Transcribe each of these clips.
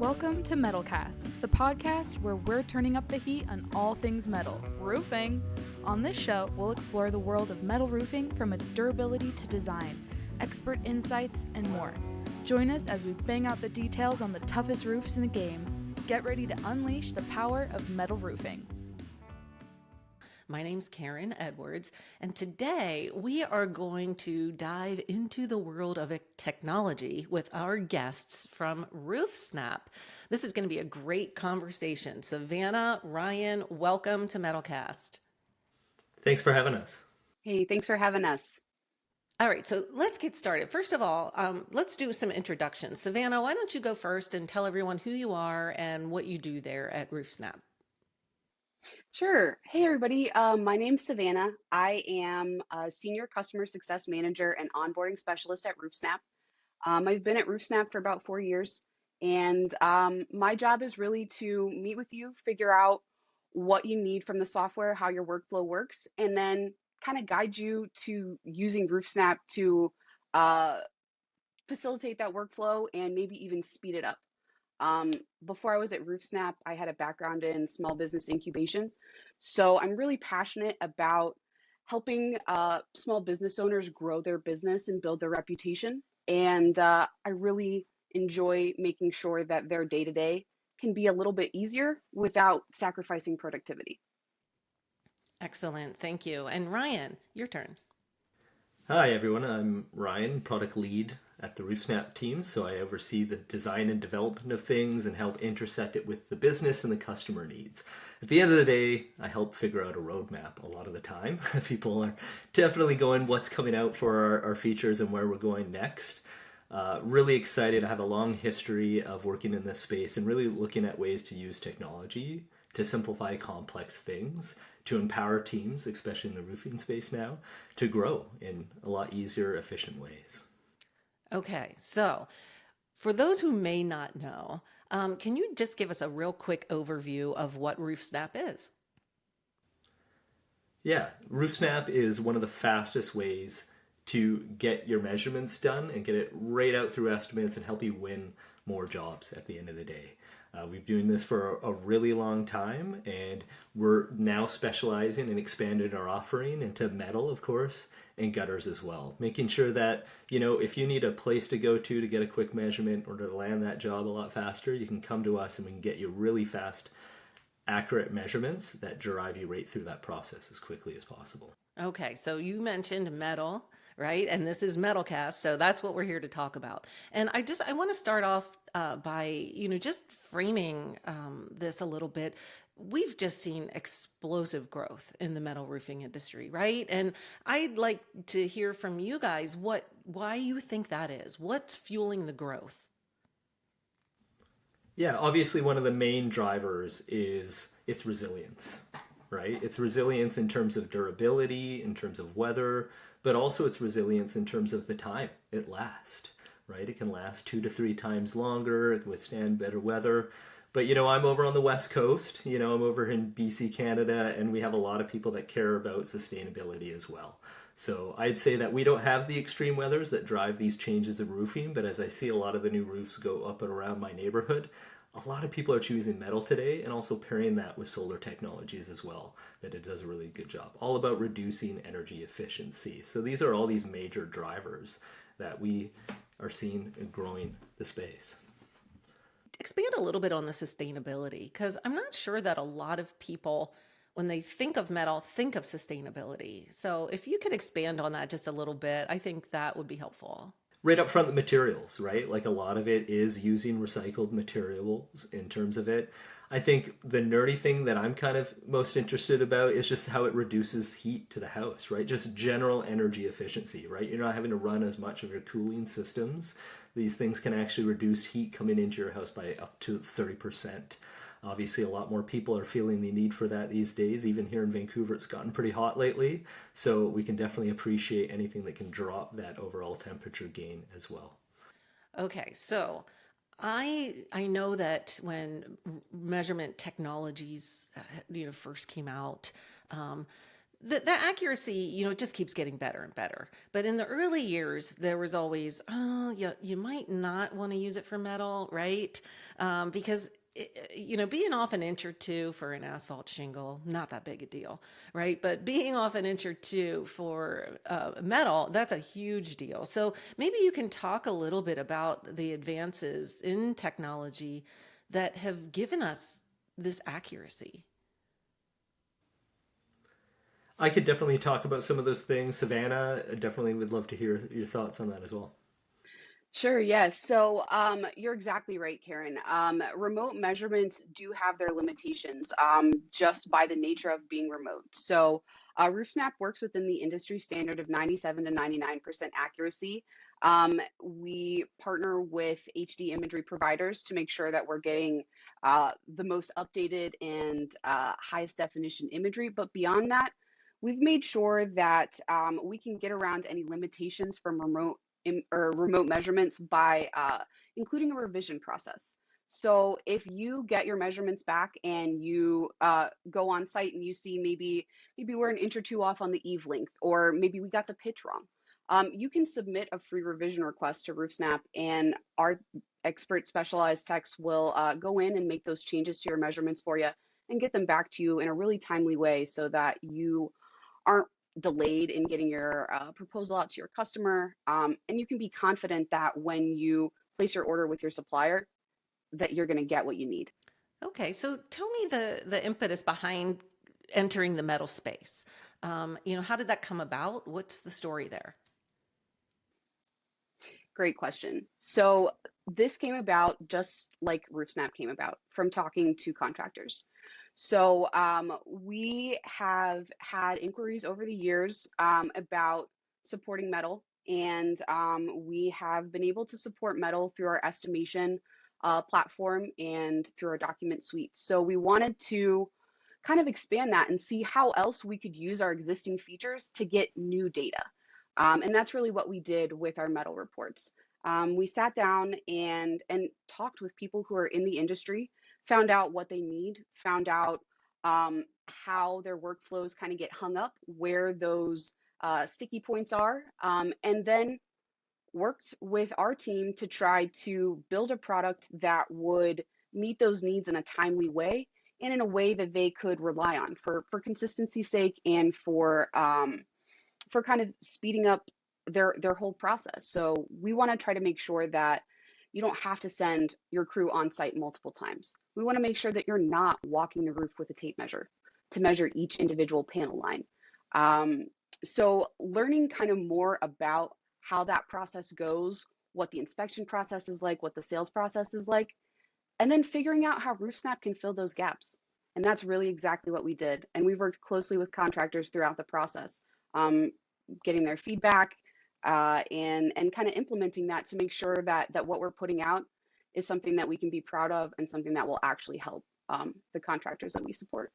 Welcome to MetalCast, the podcast where we're turning up the heat on all things metal, roofing. On this show, we'll explore the world of metal roofing from its durability to design, expert insights, and more. Join us as we bang out the details on the toughest roofs in the game. Get ready to unleash the power of metal roofing. My name's Karen Edwards, and today we are going to dive into the world of technology with our guests from RoofSnap. This is going to be a great conversation. Savannah, Ryan, welcome to MetalCast. Thanks for having us. Hey, thanks for having us. All right, so let's get started. First of all, let's do some introductions. Savannah, why don't you go first and tell everyone who you are and what you do there at RoofSnap? Sure. Hey, everybody. My name's Savannah. I am a Senior Customer Success Manager and Onboarding Specialist at RoofSnap. I've been at RoofSnap for about 4 years, and my job is really to meet with you, figure out what you need from the software, how your workflow works, and then kind of guide you to using RoofSnap to facilitate that workflow and maybe even speed it up. Before I was at RoofSnap, I had a background in small business incubation. So I'm really passionate about helping small business owners grow their business and build their reputation. And I really enjoy making sure that their day-to-day can be a little bit easier without sacrificing productivity. Excellent, thank you. And Ryan, your turn. Hi, everyone. I'm Ryan, product lead at the RoofSnap team. So I oversee the design and development of things and help intersect it with the business and the customer needs. At the end of the day, I help figure out a roadmap a lot of the time. People are definitely going, what's coming out for our features and where we're going next. Really excited. I have a long history of working in this space and really looking at ways to use technology to simplify complex things, to empower teams, especially in the roofing space now, to grow in a lot easier, efficient ways. Okay, so for those who may not know, can you just give us a real quick overview of what RoofSnap is? Yeah, RoofSnap is one of the fastest ways to get your measurements done and get it right out through estimates and help you win more jobs at the end of the day. We've been doing this for a really long time, and we're now specializing and expanding our offering into metal, of course, and gutters as well. Making sure that, if you need a place to go to get a quick measurement or to land that job a lot faster, you can come to us and we can get you really fast, accurate measurements that drive you right through that process as quickly as possible. Okay, so you mentioned metal, right? And this is MetalCast, so that's what we're here to talk about. And I want to start off by, just framing this a little bit. We've just seen explosive growth in the metal roofing industry, right? And I'd like to hear from you guys why you think that is. What's fueling the growth? Yeah, obviously one of the main drivers is its resilience, right? It's resilience in terms of durability, in terms of weather, but also its resilience in terms of the time it lasts, right? It can last 2 to 3 times longer, it can withstand better weather. But, I'm over on the West Coast, I'm over in BC, Canada, and we have a lot of people that care about sustainability as well. So I'd say that we don't have the extreme weathers that drive these changes in roofing, but as I see a lot of the new roofs go up and around my neighborhood, a lot of people are choosing metal today and also pairing that with solar technologies as well, that it does a really good job. All about reducing energy efficiency. So these are all these major drivers that we are seeing in growing the space. Expand a little bit on the sustainability, because I'm not sure that a lot of people, when they think of metal, think of sustainability. So if you could expand on that just a little bit, I think that would be helpful. Right up front, the materials, right? Like a lot of it is using recycled materials in terms of it. I think the nerdy thing that I'm kind of most interested about is just how it reduces heat to the house, right? Just general energy efficiency, right? You're not having to run as much of your cooling systems. These things can actually reduce heat coming into your house by up to 30%. Obviously, a lot more people are feeling the need for that these days. Even here in Vancouver, it's gotten pretty hot lately. So we can definitely appreciate anything that can drop that overall temperature gain as well. Okay, so I know that when measurement technologies first came out, the accuracy, it just keeps getting better and better. But in the early years, there was always, oh, you might not want to use it for metal, right? Because being off an inch or two for an asphalt shingle, not that big a deal, right? But being off an inch or two for metal, that's a huge deal. So maybe you can talk a little bit about the advances in technology that have given us this accuracy. I could definitely talk about some of those things. Savannah, I definitely would love to hear your thoughts on that as well. Sure, yes. So you're exactly right, Karen. Remote measurements do have their limitations just by the nature of being remote. So RoofSnap works within the industry standard of 97 to 99% accuracy. We partner with HD imagery providers to make sure that we're getting the most updated and highest definition imagery. But beyond that, we've made sure that we can get around any limitations from remote measurements by including a revision process. So if you get your measurements back and you go on site and you see maybe we're an inch or two off on the eave length, or maybe we got the pitch wrong, you can submit a free revision request to RoofSnap, and our expert specialized techs will go in and make those changes to your measurements for you and get them back to you in a really timely way so that you aren't delayed in getting your proposal out to your customer. And you can be confident that when you place your order with your supplier, that you're going to get what you need. Okay, so tell me the impetus behind entering the metal space. How did that come about? What's the story there? Great question. So this came about just like RoofSnap came about from talking to contractors. So we have had inquiries over the years about supporting metal, and we have been able to support metal through our estimation platform and through our document suite. So we wanted to kind of expand that and see how else we could use our existing features to get new data. And that's really what we did with our metal reports. We sat down and talked with people who are in the industry, found out what they need, found out how their workflows kind of get hung up, where those sticky points are, and then worked with our team to try to build a product that would meet those needs in a timely way and in a way that they could rely on for consistency's sake and for kind of speeding up their whole process. So we want to try to make sure that you don't have to send your crew on site multiple times. We want to make sure that you're not walking the roof with a tape measure to measure each individual panel line. So learning kind of more about how that process goes, what the inspection process is like, what the sales process is like, and then figuring out how RoofSnap can fill those gaps. And that's really exactly what we did. And we've worked closely with contractors throughout the process, getting their feedback and kind of implementing that to make sure that what we're putting out is something that we can be proud of and something that will actually help the contractors that we support.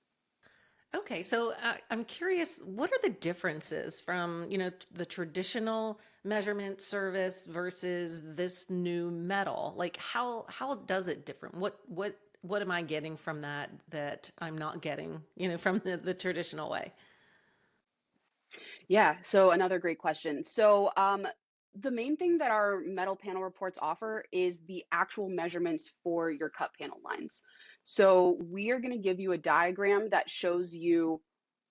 Okay, so I'm curious, what are the differences from, the traditional measurement service versus this new metal? Like how does it different? What am I getting from that I'm not getting, from the traditional way? Yeah, so another great question. So the main thing that our metal panel reports offer is the actual measurements for your cut panel lines. So we are going to give you a diagram that shows you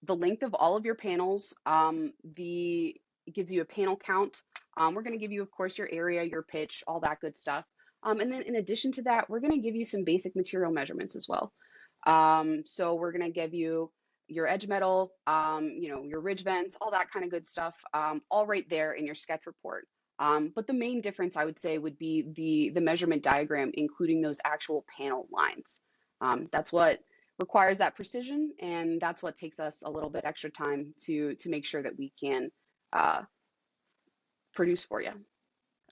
the length of all of your panels. It gives you a panel count. We're going to give you, of course, your area, your pitch, all that good stuff. And then in addition to that, we're going to give you some basic material measurements as well. So we're going to give you your edge metal, your ridge vents, all that kind of good stuff, all right there in your sketch report. But the main difference I would say would be the measurement diagram, including those actual panel lines. That's what requires that precision, and that's what takes us a little bit extra time to make sure that we can produce for you.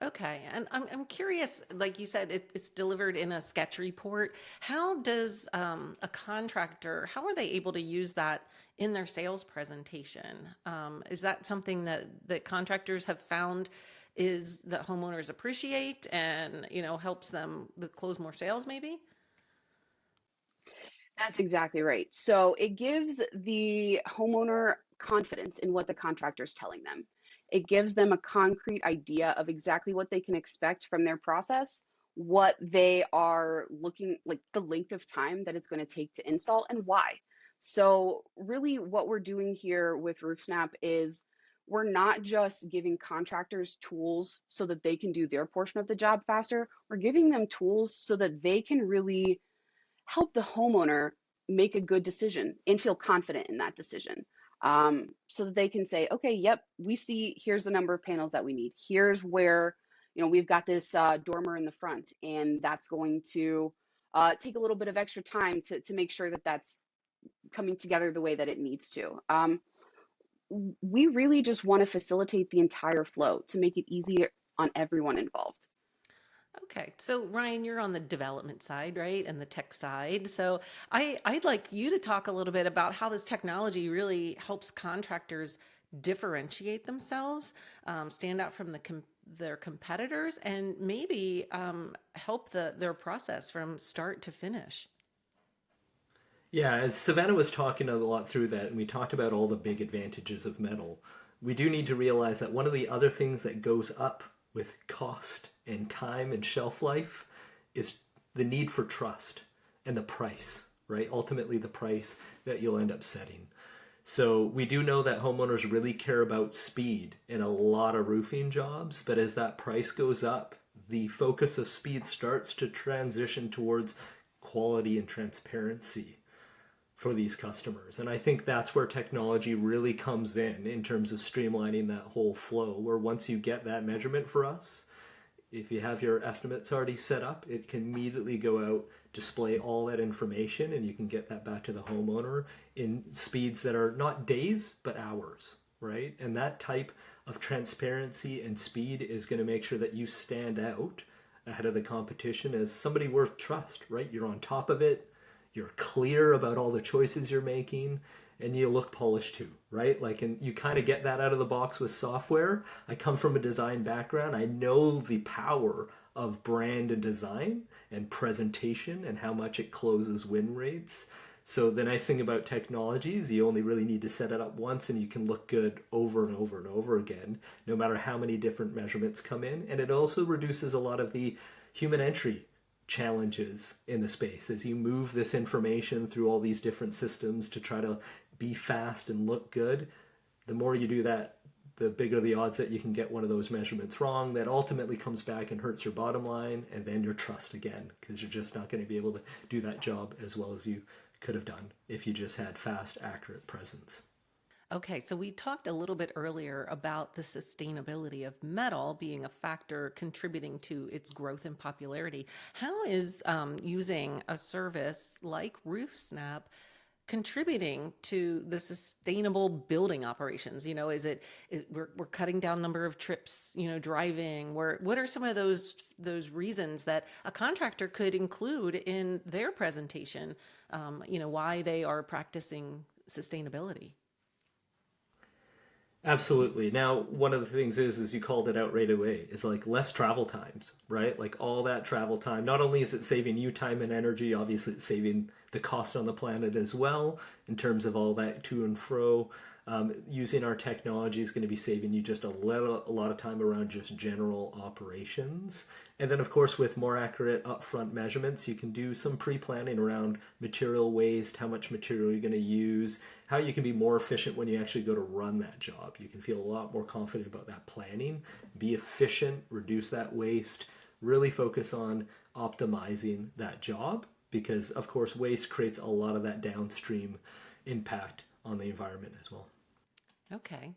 Okay, and I'm curious, like you said, it's delivered in a sketch report. How does a contractor, how are they able to use that in their sales presentation? Is that something that contractors have found is that homeowners appreciate and, helps them close more sales maybe? That's exactly right. So it gives the homeowner confidence in what the contractor is telling them. It gives them a concrete idea of exactly what they can expect from their process, what they are looking like, the length of time that it's going to take to install, and why. So, really, what we're doing here with RoofSnap is we're not just giving contractors tools so that they can do their portion of the job faster. We're giving them tools so that they can really help the homeowner make a good decision and feel confident in that decision. So that they can say, okay, yep, we see, here's the number of panels that we need. Here's where, we've got this dormer in the front, and that's going to take a little bit of extra time to make sure that that's coming together the way that it needs to. We really just want to facilitate the entire flow to make it easier on everyone involved. Okay, so Ryan, you're on the development side, right, and the tech side. So I'd like you to talk a little bit about how this technology really helps contractors differentiate themselves, stand out from their competitors, and maybe help their process from start to finish. Yeah, as Savannah was talking a lot through that, and we talked about all the big advantages of metal, we do need to realize that one of the other things that goes up with cost and time and shelf life is the need for trust and the price, right? Ultimately, the price that you'll end up setting. So we do know that homeowners really care about speed in a lot of roofing jobs, but as that price goes up, the focus of speed starts to transition towards quality and transparency for these customers. And I think that's where technology really comes in terms of streamlining that whole flow, where once you get that measurement for us, if you have your estimates already set up, it can immediately go out, display all that information, and you can get that back to the homeowner in speeds that are not days, but hours, right? And that type of transparency and speed is going to make sure that you stand out ahead of the competition as somebody worth trust, right? You're on top of it. You're clear about all the choices you're making, and you look polished too, right? Like, and you kind of get that out of the box with software. I come from a design background. I know the power of brand and design and presentation and how much it closes win rates. So the nice thing about technology is you only really need to set it up once, and you can look good over and over and over again, no matter how many different measurements come in. And it also reduces a lot of the human entry challenges in the space as you move this information through all these different systems to try to be fast and look good. The more you do that, the bigger the odds that you can get one of those measurements wrong that ultimately comes back and hurts your bottom line, and then your trust again, because you're just not going to be able to do that job as well as you could have done if you just had fast, accurate presence. Okay, so we talked a little bit earlier about the sustainability of metal being a factor contributing to its growth and popularity. How is using a service like RoofSnap contributing to the sustainable building operations? We're cutting down number of trips, driving? What are some of those reasons that a contractor could include in their presentation? Why they are practicing sustainability? Absolutely. Now, one of the things is you called it out right away, is like less travel times, right? Like all that travel time. Not only is it saving you time and energy, obviously it's saving the cost on the planet as well in terms of all that to and fro. Using our technology is going to be saving you just a lot of time around just general operations. And then, of course, with more accurate upfront measurements, you can do some pre-planning around material waste, how much material you're going to use, how you can be more efficient when you actually go to run that job. You can feel a lot more confident about that planning, be efficient, reduce that waste, really focus on optimizing that job, because, of course, waste creates a lot of that downstream impact on the environment as well. Okay.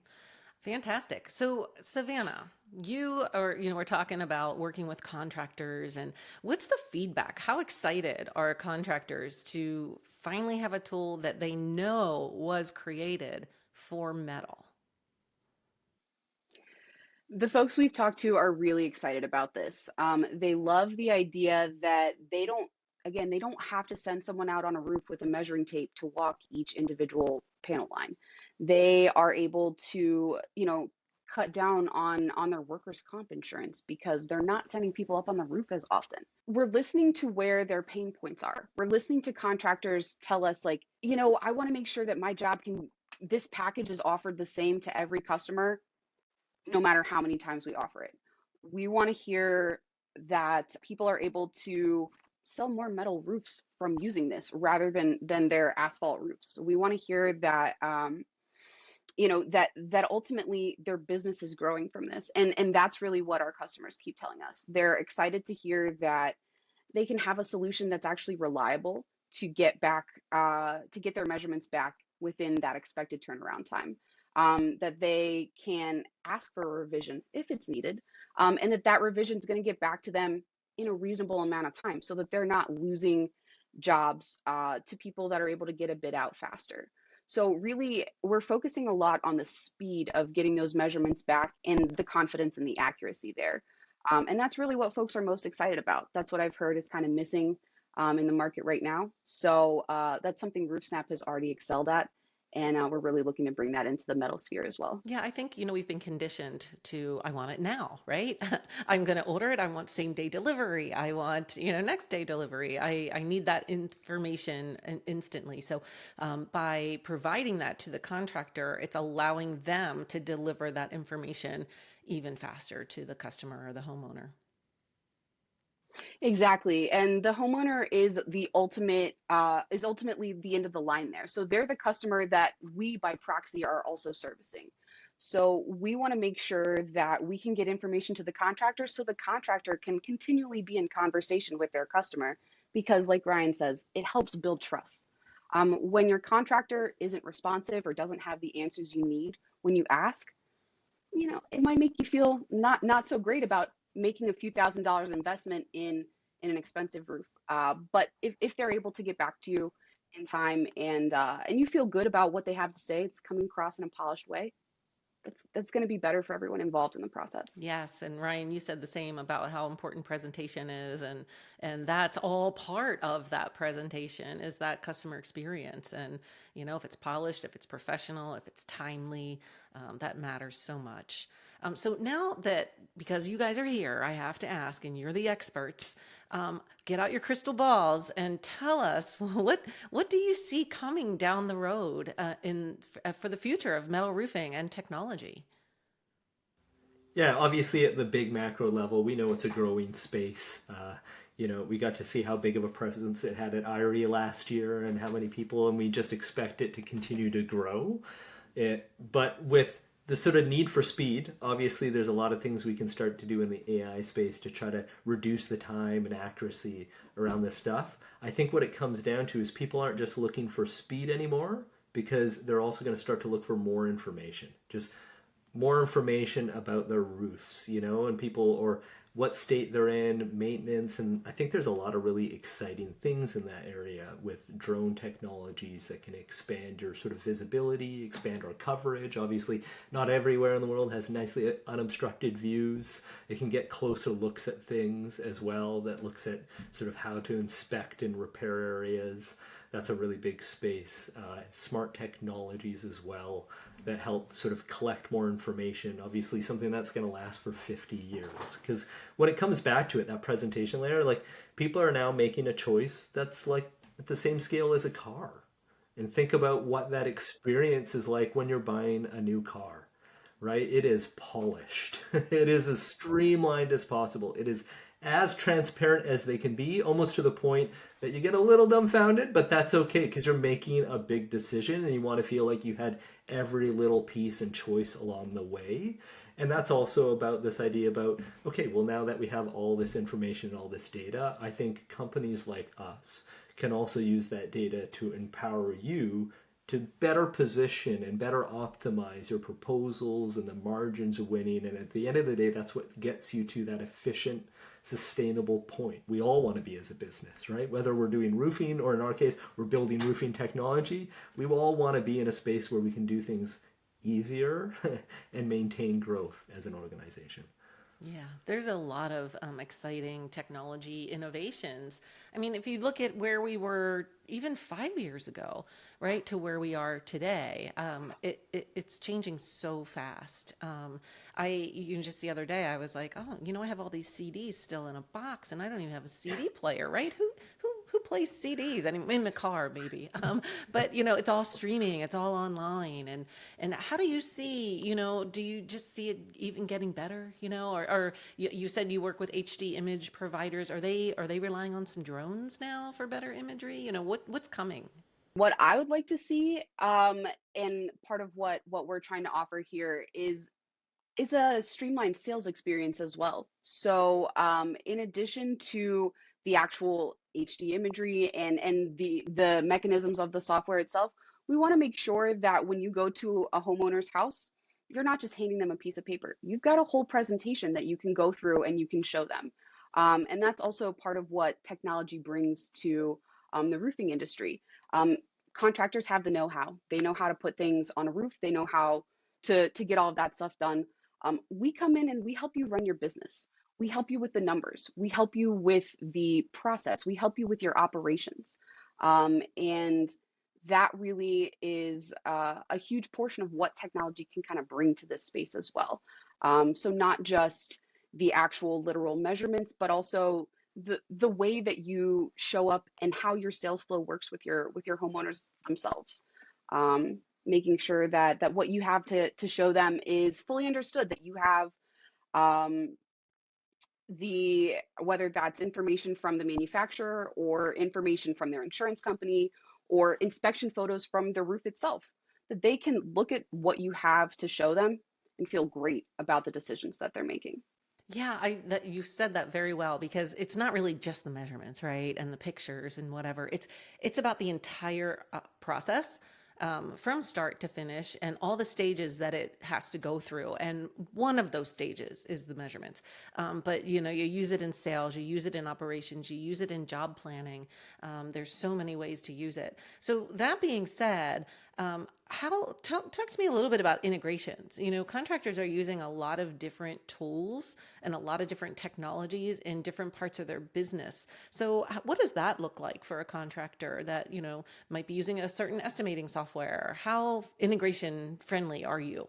Fantastic. So, Savannah, we're talking about working with contractors, and what's the feedback? How excited are contractors to finally have a tool that they know was created for metal? The folks we've talked to are really excited about this. They love the idea that they don't have to send someone out on a roof with a measuring tape to walk each individual panel line. They are able to, cut down on their workers' comp insurance because they're not sending people up on the roof as often. We're listening to where their pain points are. We're listening to contractors tell us, like, I want to make sure that my job can this package is offered the same to every customer, no matter how many times we offer it. We want to hear that people are able to sell more metal roofs from using this rather than their asphalt roofs. We want to hear that that ultimately their business is growing from this, and that's really what our customers keep telling us. They're excited to hear that they can have a solution that's actually reliable to get back to get their measurements back within that expected turnaround time. That they can ask for a revision if it's needed, and that revision is going to get back to them in a reasonable amount of time, so that they're not losing jobs to people that are able to get a bid out faster. So really, we're focusing a lot on the speed of getting those measurements back and the confidence and the accuracy there. And that's really what folks are most excited about. That's what I've heard is kind of missing in the market right now. So that's something RoofSnap has already excelled at. And we're really looking to bring that into the metal sphere as well. Yeah, I think, we've been conditioned to, I want it now, right? I'm going to order it. I want same day delivery. I want, next day delivery. I need that information instantly. So by providing that to the contractor, it's allowing them to deliver that information even faster to the customer or the homeowner. Exactly. And the homeowner is the ultimate, is ultimately the end of the line there. So they're the customer that we by proxy are also servicing. So we want to make sure that we can get information to the contractor so the contractor can continually be in conversation with their customer because, like Ryan says, it helps build trust. When your contractor isn't responsive or doesn't have the answers you need when you ask, it might make you feel not so great about making a few $1,000s investment in an expensive roof. But if they're able to get back to you in time and you feel good about what they have to say, it's coming across in a polished way. That's going to be better for everyone involved in the process. Yes, and Ryan, you said the same about how important presentation is, and that's all part of that presentation is that customer experience. And if it's polished, if it's professional, if it's timely, that matters so much. So now that, because you guys are here, I have to ask, and you're the experts, get out your crystal balls and tell us what do you see coming down the road for the future of metal roofing and technology? Yeah, obviously at the big macro level, we know it's a growing space. We got to see how big of a presence it had at IRE last year and how many people, and we just expect it to continue to grow. But with the sort of need for speed, obviously there's a lot of things we can start to do in the AI space to try to reduce the time and accuracy around this stuff. I think what it comes down to is people aren't just looking for speed anymore, because they're also going to start to look for more information. Just more information about their roofs, and people, or what state they're in, maintenance. And I think there's a lot of really exciting things in that area with drone technologies that can expand your sort of visibility, expand our coverage. Obviously, not everywhere in the world has nicely unobstructed views. It can get closer looks at things as well, that looks at sort of how to inspect and repair areas. That's a really big space. Smart technologies as well that help sort of collect more information. Obviously, something that's going to last for 50 years. Because when it comes back to it, that presentation layer, like, people are now making a choice that's like at the same scale as a car. And think about what that experience is like when you're buying a new car, right? It is polished. It is as streamlined as possible. It is as transparent as they can be, almost to the point that you get a little dumbfounded, but that's okay because you're making a big decision and you want to feel like you had every little piece and choice along the way. And that's also about this idea about, okay, well, now that we have all this information, all this data, I think companies like us can also use that data to empower you to better position and better optimize your proposals and the margins of winning. And at the end of the day, that's what gets you to that efficient, sustainable point we all want to be as a business, right? Whether we're doing roofing or, in our case, we're building roofing technology, we all want to be in a space where we can do things easier and maintain growth as an organization. Yeah, there's a lot of exciting technology innovations. I mean, if you look at where we were even 5 years ago, right, to where we are today, it's changing so fast. Just the other day, I was like, oh, I have all these CDs still in a box, and I don't even have a CD player, right? Who play CDs? I mean, in the car maybe, but it's all streaming, it's all online, and how do you see, do you just see it even getting better? Or you said you work with HD image providers. Are they relying on some drones now for better imagery? What's coming? What I would like to see, and part of what we're trying to offer here is a streamlined sales experience as well. So, in addition to the actual HD imagery and the mechanisms of the software itself, we want to make sure that when you go to a homeowner's house, you're not just handing them a piece of paper. You've got a whole presentation that you can go through and you can show them. And that's also part of what technology brings to the roofing industry. Um, Contractors have the know-how. They know how to put things on a roof. They know how to get all of that stuff done. We come in and we help you run your business. We help you with the numbers. We help you with the process. We help you with your operations. And that really is a huge portion of what technology can kind of bring to this space as well. So not just the actual literal measurements, but also the way that you show up and how your sales flow works with your homeowners themselves. Making sure that what you have to show them is fully understood, that you have um, the whether that's information from the manufacturer or information from their insurance company or inspection photos from the roof itself, that they can look at what you have to show them and feel great about the decisions that they're making. Yeah, you said that very well, because it's not really just the measurements, right? And the pictures and whatever. It's about the entire process, from start to finish, and all the stages that it has to go through. And one of those stages is the measurements. But you use it in sales, you use it in operations, you use it in job planning. There's so many ways to use it. So that being said, talk to me a little bit about integrations. Contractors are using a lot of different tools and a lot of different technologies in different parts of their business. So what does that look like for a contractor that, might be using a certain estimating software? How integration friendly are you?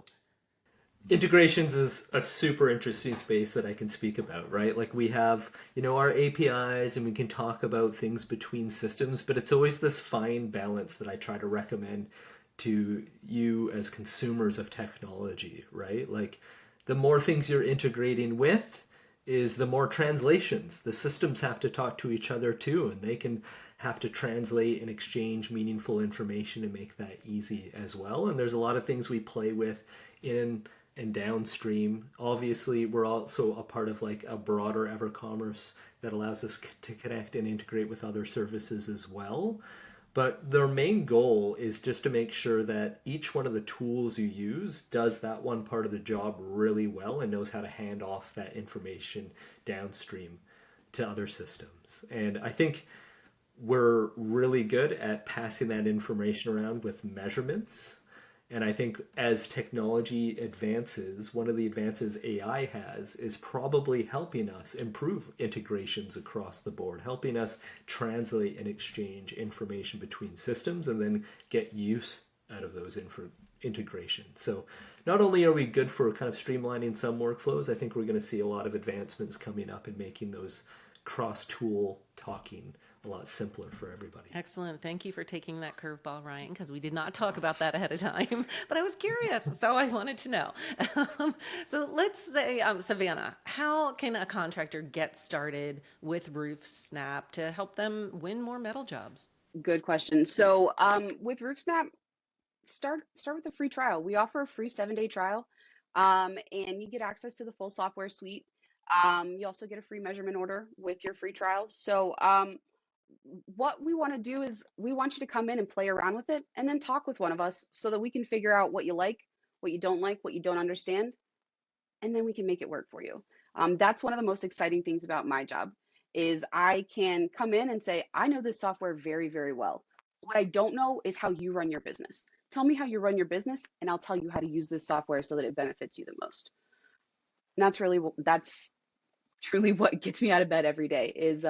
Integrations is a super interesting space that I can speak about, right? Like we have, our APIs and we can talk about things between systems, but it's always this fine balance that I try to recommend to you as consumers of technology, right? Like the more things you're integrating with is the more translations. The systems have to talk to each other too, and they can have to translate and exchange meaningful information and make that easy as well. And there's a lot of things we play with in and downstream. Obviously, we're also a part of like a broader EverCommerce that allows us to connect and integrate with other services as well. But their main goal is just to make sure that each one of the tools you use does that one part of the job really well and knows how to hand off that information downstream to other systems. And I think we're really good at passing that information around with measurements. And I think as technology advances, one of the advances AI has is probably helping us improve integrations across the board, helping us translate and exchange information between systems and then get use out of those integrations. So not only are we good for kind of streamlining some workflows, I think we're going to see a lot of advancements coming up in making those cross-tool talking a lot simpler for everybody. Excellent. Thank you for taking that curveball, Ryan, because we did not talk about that ahead of time, but I was curious, so I wanted to know. So let's say, Savannah, how can a contractor get started with RoofSnap to help them win more metal jobs? Good question. So with RoofSnap, start with a free trial. We offer a free 7-day trial, and you get access to the full software suite. You also get a free measurement order with your free trial. So what we want to do is we want you to come in and play around with it and then talk with one of us so that we can figure out what you like, what you don't understand, and then we can make it work for you. That's one of the most exciting things about my job is I can come in and say, I know this software very, very well. What I don't know is how you run your business. Tell me how you run your business and I'll tell you how to use this software so that it benefits you the most. And that's truly what gets me out of bed every day is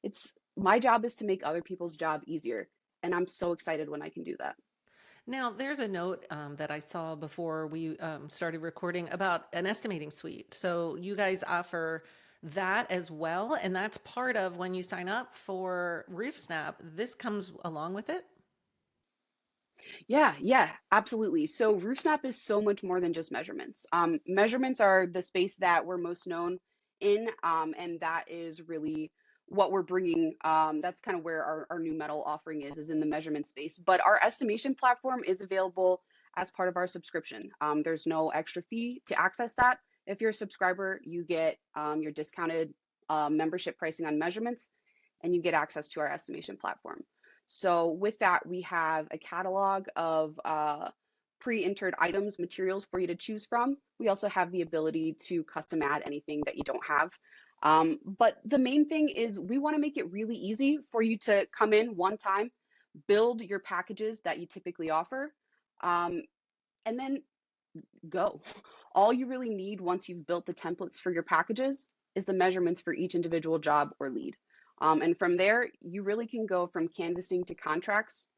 it's my job is to make other people's job easier. And I'm so excited when I can do that. Now, there's a note that I saw before we started recording about an estimating suite. So you guys offer that as well. And that's part of when you sign up for RoofSnap, this comes along with it. Yeah, yeah, absolutely. So RoofSnap is so much more than just measurements. Measurements are the space that we're most known in, and that is really what we're bringing. That's kind of where our new metal offering is in the measurement space. But our estimation platform is available as part of our subscription. There's no extra fee to access that. If you're a subscriber, you get your discounted membership pricing on measurements, and you get access to our estimation platform. So with that, we have a catalog of pre-entered items, materials for you to choose from. We also have the ability to custom add anything that you don't have. But the main thing is we want to make it really easy for you to come in one time, build your packages that you typically offer, um, and then go. All you really need once you've built the templates for your packages is the measurements for each individual job or lead. And from there, you really can go from canvassing to contracts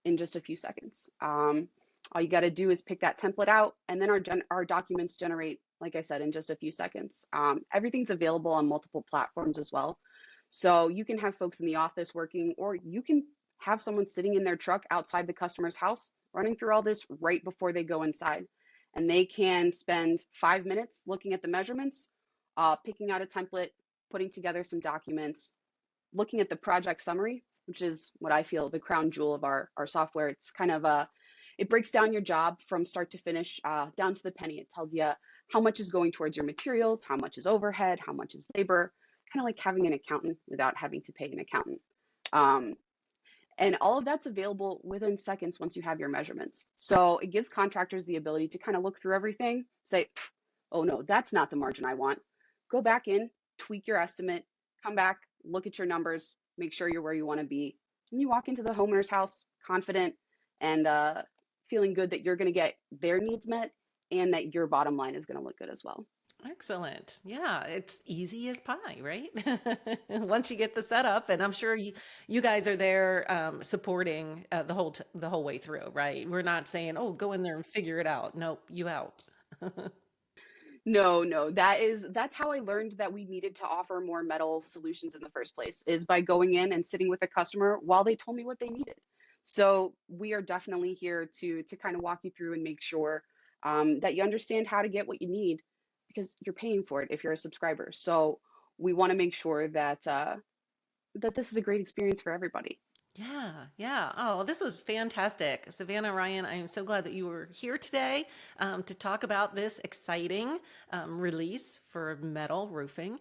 in just a few seconds. All you got to do is pick that template out, and then our documents generate, like I said, in just a few seconds. Everything's available on multiple platforms as well. So you can have folks in the office working, or you can have someone sitting in their truck outside the customer's house running through all this right before they go inside. And they can spend 5 minutes looking at the measurements, picking out a template, putting together some documents, looking at the project summary, which is what I feel the crown jewel of our software. It's kind of it breaks down your job from start to finish, down to the penny. It tells you how much is going towards your materials, how much is overhead, how much is labor, kind of like having an accountant without having to pay an accountant. And all of that's available within seconds once you have your measurements. So it gives contractors the ability to kind of look through everything, say, oh no, that's not the margin I want. Go back in, tweak your estimate, come back, look at your numbers, make sure you're where you want to be. And you walk into the homeowner's house confident and feeling good that you're going to get their needs met and that your bottom line is going to look good as well. Excellent. Yeah, it's easy as pie, right? Once you get the setup, and I'm sure you guys are there supporting the whole way through, right? We're not saying, "Oh, go in there and figure it out." Nope, you out. No, that's how I learned that we needed to offer more metal solutions in the first place, is by going in and sitting with a customer while they told me what they needed. So we are definitely here to kind of walk you through and make sure that you understand how to get what you need, because you're paying for it if you're a subscriber. So we want to make sure that that this is a great experience for everybody. Yeah, yeah. Oh, this was fantastic. Savannah, Ryan, I am so glad that you were here today to talk about this exciting release for metal roofing.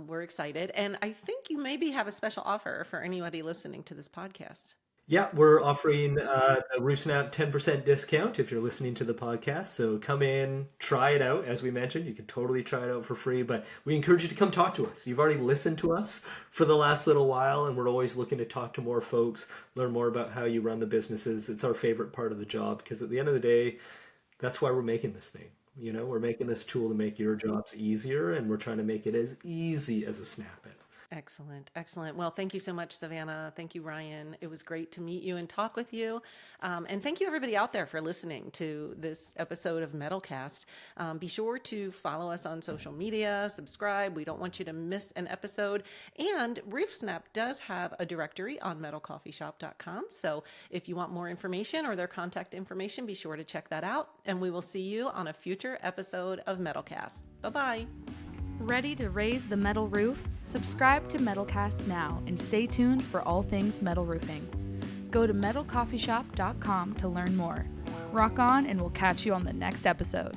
We're excited. And I think you maybe have a special offer for anybody listening to this podcast. Yeah, we're offering a RoofSnap 10% discount if you're listening to the podcast. So come in, try it out. As we mentioned, you can totally try it out for free, but we encourage you to come talk to us. You've already listened to us for the last little while, and we're always looking to talk to more folks, learn more about how you run the businesses. It's our favorite part of the job, because at the end of the day, that's why we're making this thing. You know, we're making this tool to make your jobs easier, and we're trying to make it as easy as a snap it. Excellent. Excellent. Well, thank you so much, Savannah. Thank you, Ryan. It was great to meet you and talk with you. And thank you, everybody out there, for listening to this episode of MetalCast. Be sure to follow us on social media, subscribe. We don't want you to miss an episode. And RoofSnap does have a directory on MetalCoffeeShop.com. So if you want more information or their contact information, be sure to check that out. And we will see you on a future episode of MetalCast. Bye-bye. Ready to raise the metal roof? Subscribe to MetalCast now and stay tuned for all things metal roofing. Go to MetalCoffeeShop.com to learn more. Rock on, and we'll catch you on the next episode.